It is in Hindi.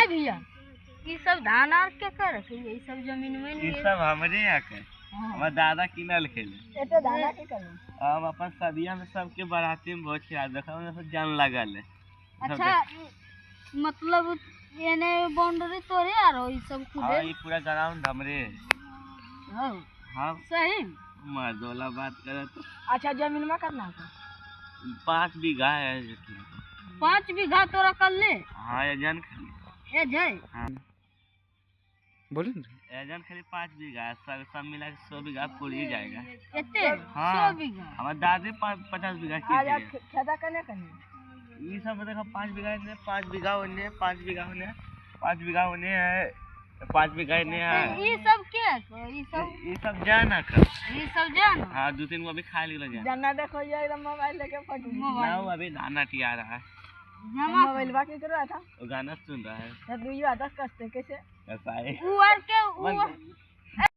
भैया ये सब धान आर के कर रखे ये सब जमीन में ये सब हमरे यहाँ के हमार दादा किनल खेले एते दाना के कर हम अपन सदिया में सबके बाराती में बहुत याद रखा उन्हें जान लगल है। अच्छा मतलब येने बाउंड्री तोड़े यार ये सब खुदे हाँ ये पूरा ग्राउंड हमरे हां हाँ सही मर्दोला बात करे तो। अच्छा जमीन में करना है 5 बीघा है 5 बीघा तोरा कर ले हाँ एजन खाली ए जय हाँ बोले एजन खाली 5 बीघा सब मिला के 100 बीघा पूरी ही जाएगा एते 100 बीघा हमारे दादी 50 बीघा की आज खेता करने ये सब देखो 5 बीघा इन्हें 5 बीघा होने 5 बीघा होने 5 बीघा होने है 5 बीघा इन्हें है ये सब के ये सब जाना कर ये सब जान हाँ 2-3 को अभी खा ली जाना जाना देखो ये मोबाइल लेके फट ना वो अभी गाना टिया रहा है मोबाइल बाकी कर रहा था वो गाना सुन रहा है तब ये आता कसते कैसे ऐसा है ऊर के